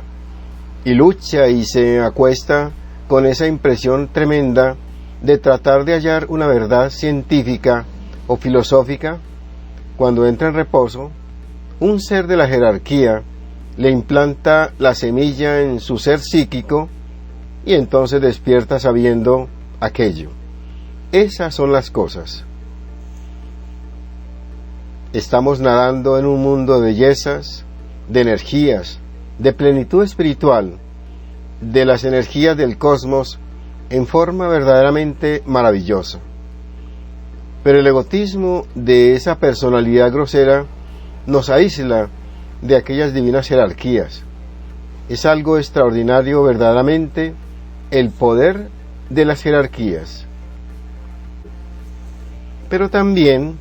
y lucha y se acuesta con esa impresión tremenda de tratar de hallar una verdad científica o filosófica. Cuando entra en reposo, un ser de la jerarquía le implanta la semilla en su ser psíquico y entonces despierta sabiendo aquello. Esas son las cosas. Estamos nadando en un mundo de bellezas, de energías, de plenitud espiritual, de las energías del cosmos en forma verdaderamente maravillosa. Pero el egotismo de esa personalidad grosera nos aísla de aquellas divinas jerarquías. Es algo extraordinario verdaderamente el poder de las jerarquías. Pero también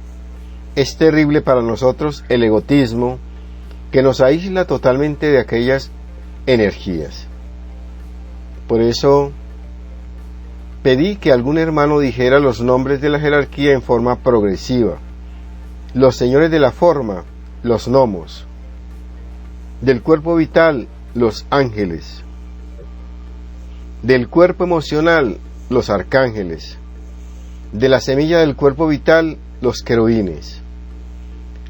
es terrible para nosotros el egotismo que nos aísla totalmente de aquellas energías. Por eso pedí que algún hermano dijera los nombres de la jerarquía en forma progresiva. Los señores de la forma, los gnomos. Del cuerpo vital, los ángeles. Del cuerpo emocional, los arcángeles. De la semilla del cuerpo vital, los querubines.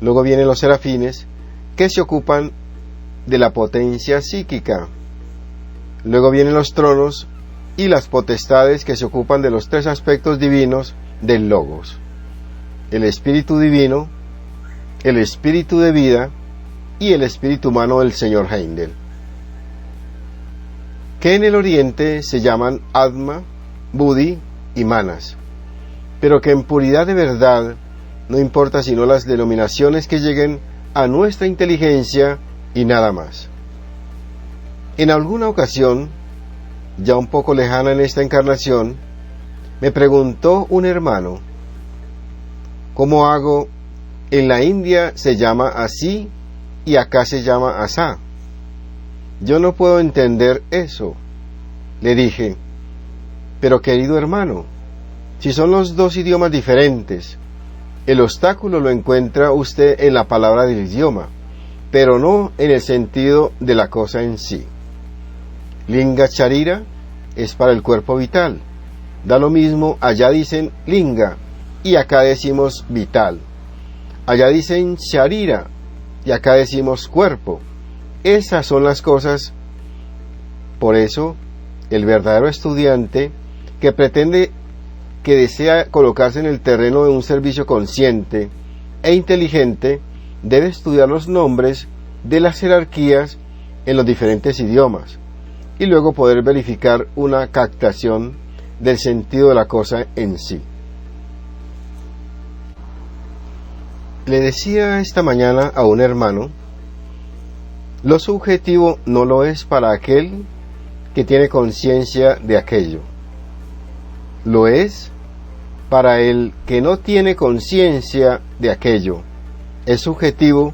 Luego vienen los serafines, que se ocupan de la potencia psíquica. Luego vienen los tronos y las potestades, que se ocupan de los tres aspectos divinos del Logos: el espíritu divino, el espíritu de vida y el espíritu humano del señor Heindel, que en el oriente se llaman Atma, Buddhi y Manas, pero que en puridad de verdad no importa sino las denominaciones que lleguen a nuestra inteligencia y nada más. En alguna ocasión, ya un poco lejana en esta encarnación, me preguntó un hermano: ¿cómo hago? En la India se llama así y acá se llama asá. Yo no puedo entender eso. Le dije: pero querido hermano, si son los dos idiomas diferentes, el obstáculo lo encuentra usted en la palabra del idioma, pero no en el sentido de la cosa en sí. Linga Charira es para el cuerpo vital. Da lo mismo, allá dicen linga y acá decimos vital. Allá dicen Charira y acá decimos cuerpo. Esas son las cosas. Por eso, el verdadero estudiante que pretende, que desea colocarse en el terreno de un servicio consciente e inteligente, debe estudiar los nombres de las jerarquías en los diferentes idiomas y luego poder verificar una captación del sentido de la cosa en sí. Le decía esta mañana a un hermano: lo subjetivo no lo es para aquel que tiene conciencia de aquello, lo es para el que no tiene conciencia de aquello. Es subjetivo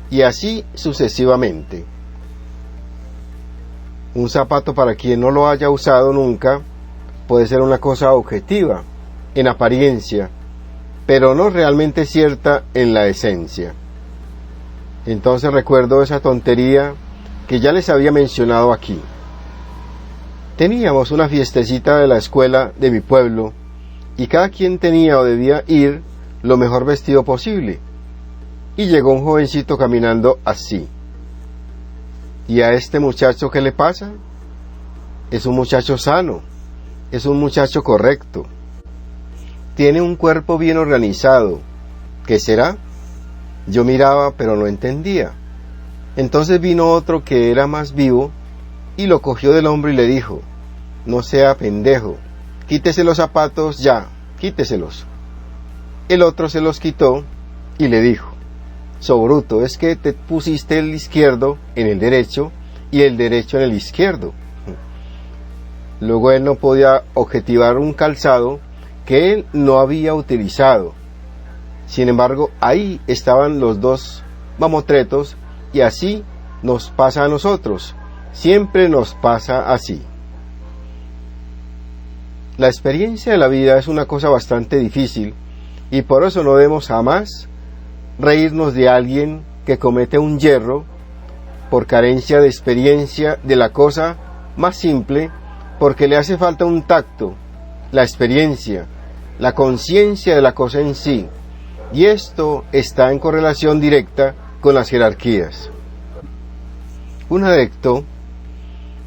y así sucesivamente. Un zapato, para quien no lo haya usado nunca, puede ser una cosa objetiva en apariencia, pero no realmente cierta en la esencia. Entonces recuerdo esa tontería que ya les había mencionado aquí. Teníamos una fiestecita de la escuela de mi pueblo y cada quien tenía o debía ir lo mejor vestido posible. Y llegó un jovencito caminando así. ¿Y a este muchacho qué le pasa? Es un muchacho sano, es un muchacho correcto. Tiene un cuerpo bien organizado. ¿Qué será? Yo miraba, pero no entendía. Entonces vino otro que era más vivo y lo cogió del hombro y le dijo: no sea pendejo, quítese los zapatos ya, quíteselos. El otro se los quitó y le dijo: so bruto, es que te pusiste el izquierdo en el derecho y el derecho en el izquierdo. Luego él no podía objetivar un calzado que él no había utilizado. Sin embargo, ahí estaban los dos mamotretos, y así nos pasa a nosotros. Siempre nos pasa así. La experiencia de la vida es una cosa bastante difícil, y por eso no debemos jamás reírnos de alguien que comete un yerro por carencia de experiencia de la cosa más simple, porque le hace falta un tacto, la experiencia, la conciencia de la cosa en sí, y esto está en correlación directa con las jerarquías. Un adepto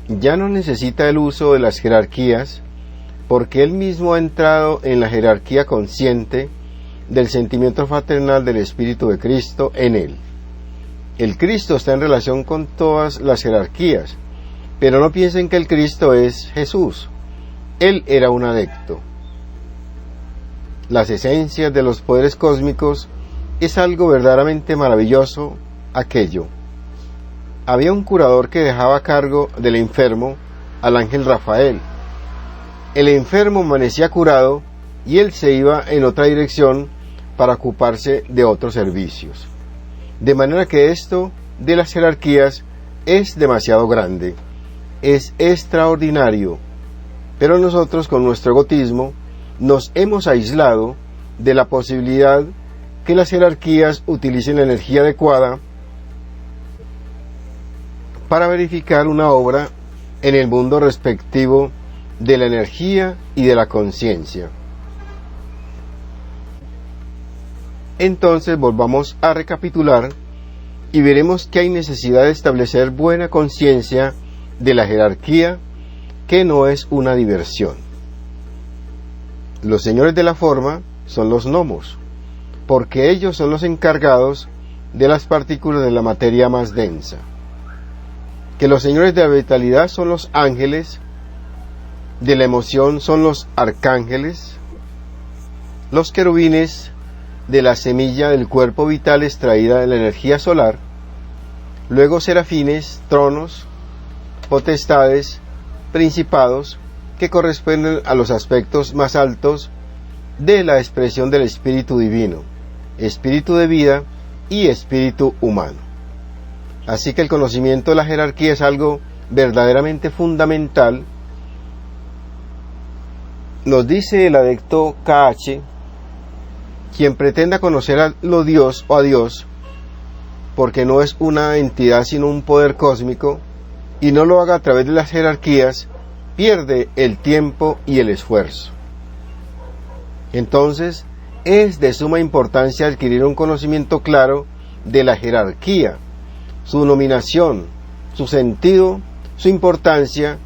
ya no necesita el uso de las jerarquías porque él mismo ha entrado en la jerarquía consciente del sentimiento fraternal del Espíritu de Cristo en él. El Cristo está en relación con todas las jerarquías, pero no piensen que el Cristo es Jesús. Él era un adepto. las esencias de los poderes cósmicos, es algo verdaderamente maravilloso aquello. Había un curador que dejaba a cargo del enfermo al ángel Rafael. El enfermo amanecía curado y él se iba en otra dirección para ocuparse de otros servicios. De manera que esto de las jerarquías es demasiado grande, es extraordinario, pero nosotros con nuestro egoísmo nos hemos aislado de la posibilidad que las jerarquías utilicen la energía adecuada para verificar una obra en el mundo respectivo de la energía y de la conciencia. Entonces volvamos a recapitular y veremos que hay necesidad de establecer buena conciencia de la jerarquía, que no es una diversión. Los señores de la forma son los gnomos, porque ellos son los encargados de las partículas de la materia más densa. Que los señores de la vitalidad son los ángeles, de la emoción son los arcángeles, los querubines de la semilla del cuerpo vital extraída de la energía solar, luego serafines, tronos, potestades, principados, que corresponden a los aspectos más altos de la expresión del espíritu divino, espíritu de vida y espíritu humano. Así que el conocimiento de la jerarquía es algo verdaderamente fundamental. Nos dice el adepto KH: quien pretenda conocer a lo Dios o a Dios, porque no es una entidad sino un poder cósmico, y no lo haga a través de las jerarquías, pierde el tiempo y el esfuerzo. Entonces, es de suma importancia adquirir un conocimiento claro de la jerarquía, su nominación, su sentido, su importancia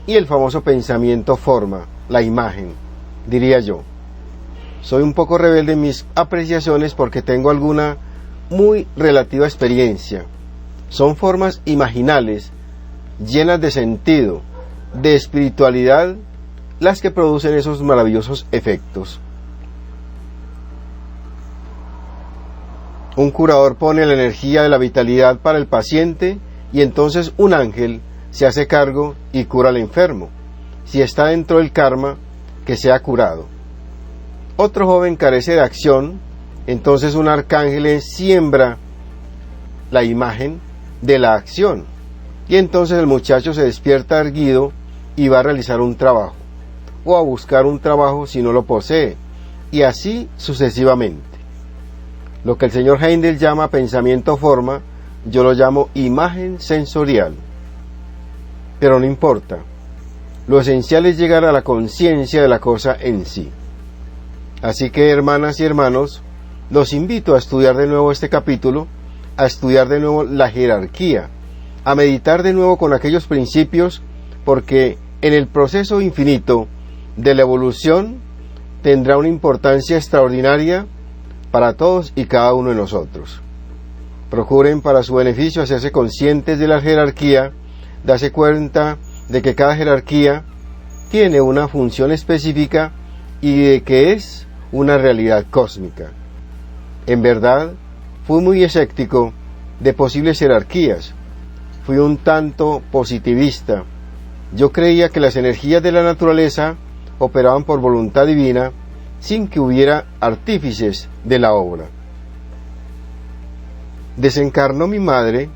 y el famoso pensamiento forma, la imagen, diría yo. Soy un poco rebelde en mis apreciaciones porque tengo alguna muy relativa experiencia. Son formas imaginales, llenas de sentido, de espiritualidad, las que producen esos maravillosos efectos. Un curador pone la energía de la vitalidad para el paciente y entonces un ángel se hace cargo y cura al enfermo, si está dentro del karma que sea curado. Otro joven carece de acción, entonces un arcángel siembra la imagen de la acción, y entonces el muchacho se despierta erguido y va a realizar un trabajo, o a buscar un trabajo si no lo posee, y así sucesivamente. Lo que el señor Heindel llama pensamiento forma, yo lo llamo imagen sensorial. Pero no importa, lo esencial es llegar a la conciencia de la cosa en sí. Así que, hermanas y hermanos, los invito a estudiar de nuevo este capítulo, a estudiar de nuevo la jerarquía, a meditar de nuevo con aquellos principios, porque en el proceso infinito de la evolución tendrá una importancia extraordinaria para todos y cada uno de nosotros. Procuren para su beneficio hacerse conscientes de la jerarquía, darse cuenta de que cada jerarquía tiene una función específica y de que es una realidad cósmica. En verdad, fui muy escéptico de posibles jerarquías. Fui un tanto positivista. Yo creía que las energías de la naturaleza operaban por voluntad divina sin que hubiera artífices de la obra. Desencarnó mi madre,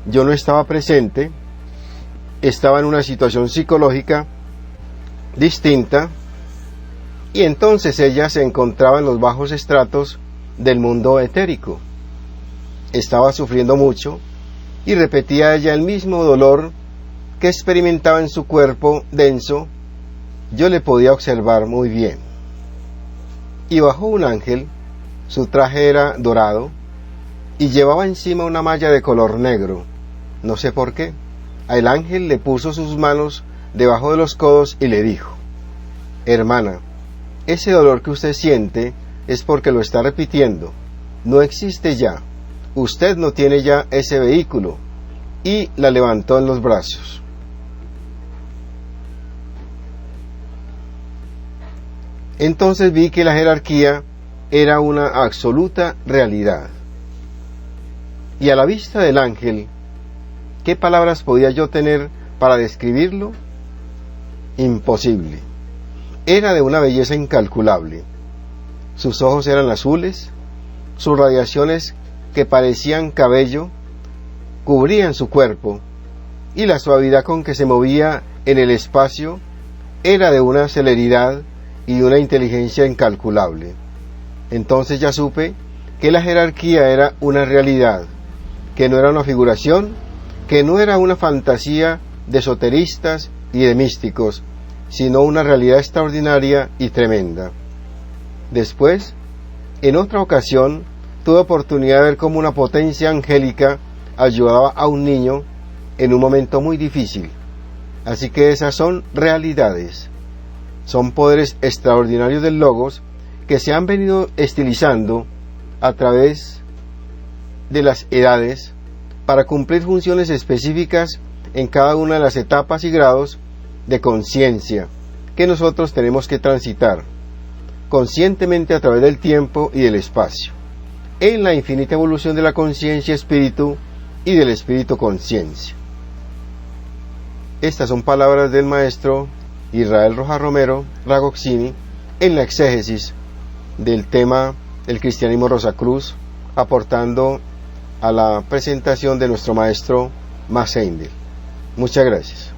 yo no estaba presente, estaba en una situación psicológica distinta, y entonces ella se encontraba en los bajos estratos del mundo etérico. Estaba sufriendo mucho y repetía ella el mismo dolor que experimentaba en su cuerpo denso. Yo le podía observar muy bien. Y bajó un ángel, su traje era dorado y llevaba encima una malla de color negro. No sé por qué. El ángel le puso sus manos debajo de los codos y le dijo: hermana, ese dolor que usted siente es porque lo está repitiendo. No existe ya. Usted no tiene ya ese vehículo. Y la levantó en los brazos. Entonces vi que la jerarquía era una absoluta realidad. Y a la vista del ángel, ¿qué palabras podía yo tener para describirlo? Imposible. Era de una belleza incalculable. Sus ojos eran azules, sus radiaciones que parecían cabello cubrían su cuerpo, y la suavidad con que se movía en el espacio era de una celeridad y de una inteligencia incalculable. Entonces ya supe que la jerarquía era una realidad, que no era una figuración, que no era una fantasía de esoteristas y de místicos, sino una realidad extraordinaria y tremenda. Después, en otra ocasión, tuve oportunidad de ver cómo una potencia angélica ayudaba a un niño en un momento muy difícil. Así que esas son realidades, son poderes extraordinarios del Logos que se han venido estilizando a través de las edades para cumplir funciones específicas en cada una de las etapas y grados de conciencia que nosotros tenemos que transitar conscientemente a través del tiempo y del espacio, en la infinita evolución de la conciencia espíritu y del espíritu conciencia. Estas son palabras del maestro Israel Rojas Romero Ragozzini en la exégesis del tema del cristianismo Rosacruz, aportando a la presentación de nuestro maestro Max Heindel. Muchas gracias.